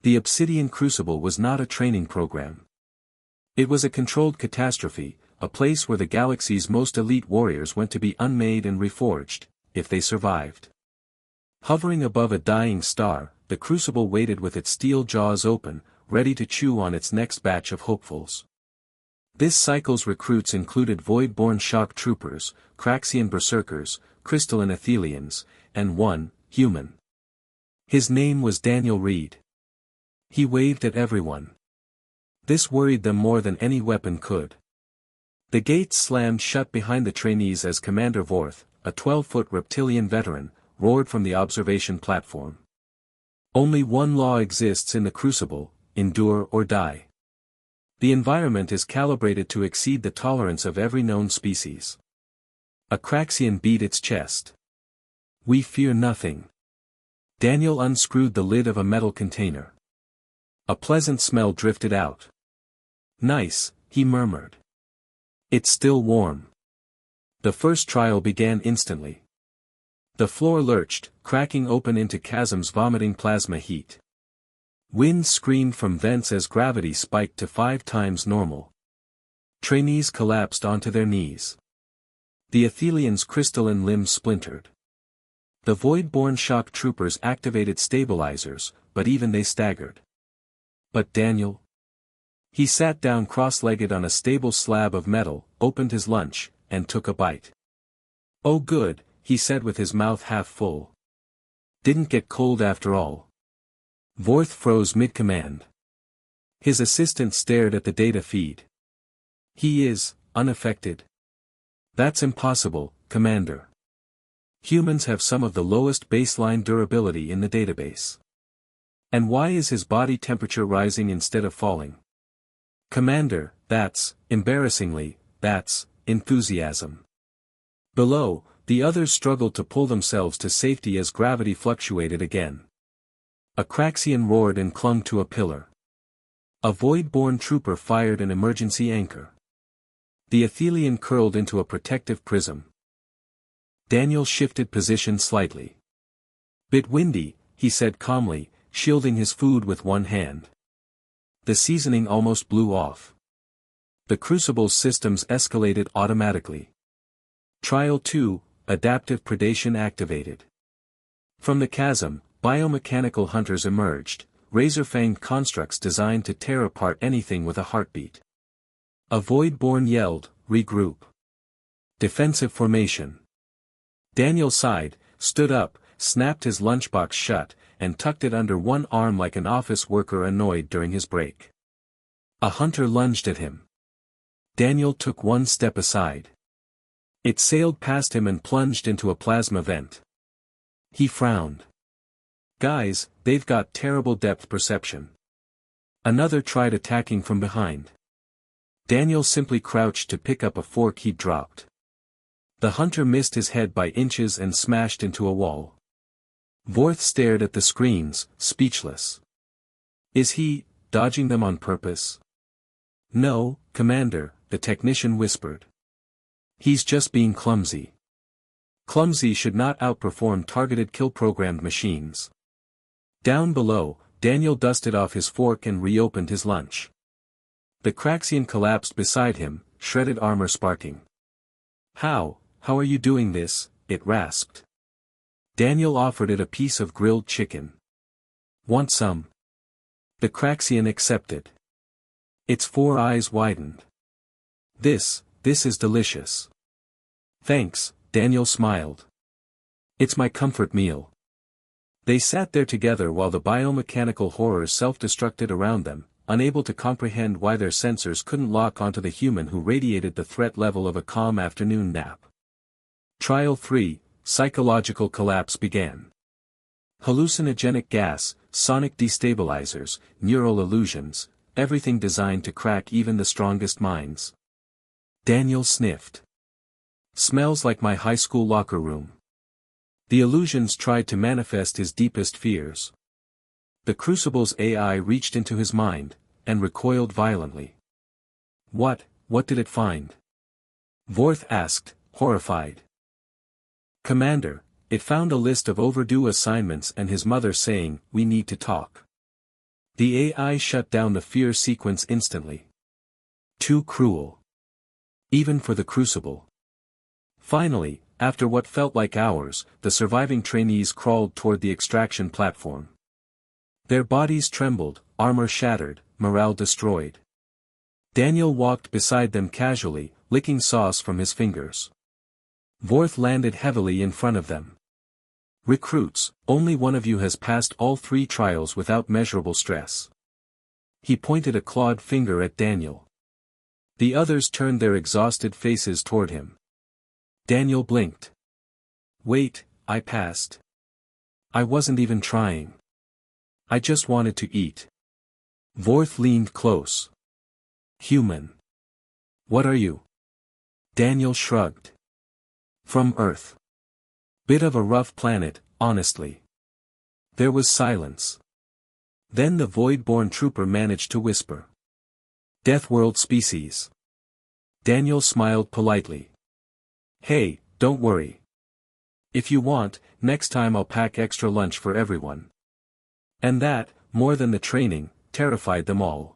The Obsidian Crucible was not a training program. It was a controlled catastrophe, a place where the galaxy's most elite warriors went to be unmade and reforged, if they survived. Hovering above a dying star, the Crucible waited with its steel jaws open, ready to chew on its next batch of hopefuls. This cycle's recruits included void-born shock troopers, Craxian berserkers, crystalline Athelians, and one, human. His name was Daniel Reed. He waved at everyone. This worried them more than any weapon could. The gates slammed shut behind the trainees as Commander Vorth, a 12-foot reptilian veteran, roared from the observation platform. Only one law exists in the Crucible: endure or die. The environment is calibrated to exceed the tolerance of every known species. A Craxian beat its chest. We fear nothing. Daniel unscrewed the lid of a metal container. A pleasant smell drifted out. Nice, he murmured. It's still warm. The first trial began instantly. The floor lurched, cracking open into chasms vomiting plasma heat. Wind screamed from vents as gravity spiked to 5 times normal. Trainees collapsed onto their knees. The Athelians' crystalline limbs splintered. The void-born shock troopers activated stabilizers, but even they staggered. But Daniel? He sat down cross-legged on a stable slab of metal, opened his lunch, and took a bite. Oh good, he said with his mouth half full. Didn't get cold after all. Vorth froze mid-command. His assistant stared at the data feed. He is unaffected. That's impossible, Commander. Humans have some of the lowest baseline durability in the database. And why is his body temperature rising instead of falling? Commander, that's, embarrassingly, that's enthusiasm. Below, the others struggled to pull themselves to safety as gravity fluctuated again. A Craxian roared and clung to a pillar. A void-born trooper fired an emergency anchor. The Athelian curled into a protective prism. Daniel shifted position slightly. Bit windy, he said calmly, shielding his food with one hand. The seasoning almost blew off. The Crucible's systems escalated automatically. Trial 2, Adaptive Predation activated. From the chasm, biomechanical hunters emerged, razor-fanged constructs designed to tear apart anything with a heartbeat. A void-born yelled, regroup. Defensive formation. Daniel sighed, stood up, snapped his lunchbox shut, and tucked it under one arm like an office worker annoyed during his break. A hunter lunged at him. Daniel took one step aside. It sailed past him and plunged into a plasma vent. He frowned. Guys, they've got terrible depth perception. Another tried attacking from behind. Daniel simply crouched to pick up a fork he'd dropped. The hunter missed his head by inches and smashed into a wall. Vorth stared at the screens, speechless. Is he dodging them on purpose? No, Commander, the technician whispered. He's just being clumsy. Clumsy should not outperform targeted kill-programmed machines. Down below, Daniel dusted off his fork and reopened his lunch. The Craxian collapsed beside him, shredded armor sparking. How are you doing this? It rasped. Daniel offered it a piece of grilled chicken. Want some? The Craxian accepted. Its 4 eyes widened. This is delicious. Thanks, Daniel smiled. It's my comfort meal. They sat there together while the biomechanical horrors self-destructed around them, unable to comprehend why their sensors couldn't lock onto the human who radiated the threat level of a calm afternoon nap. Trial 3, Psychological collapse began. Hallucinogenic gas, sonic destabilizers, neural illusions, everything designed to crack even the strongest minds. Daniel sniffed. Smells like my high school locker room. The illusions tried to manifest his deepest fears. The Crucible's AI reached into his mind, and recoiled violently. What did it find? Vorth asked, horrified. Commander, it found a list of overdue assignments and his mother saying, we need to talk. The AI shut down the fear sequence instantly. Too cruel. Even for the Crucible. Finally, after what felt like hours, the surviving trainees crawled toward the extraction platform. Their bodies trembled, armor shattered, morale destroyed. Daniel walked beside them casually, licking sauce from his fingers. Vorth landed heavily in front of them. "Recruits, only one of you has passed all 3 trials without measurable stress." He pointed a clawed finger at Daniel. The others turned their exhausted faces toward him. Daniel blinked. "Wait, I passed. I wasn't even trying. I just wanted to eat." Vorth leaned close. "Human. What are you?" Daniel shrugged. "From Earth. Bit of a rough planet, honestly." There was silence. Then the Void-born trooper managed to whisper. "Deathworld species." Daniel smiled politely. "Hey, don't worry. If you want, next time I'll pack extra lunch for everyone." And that, more than the training, terrified them all.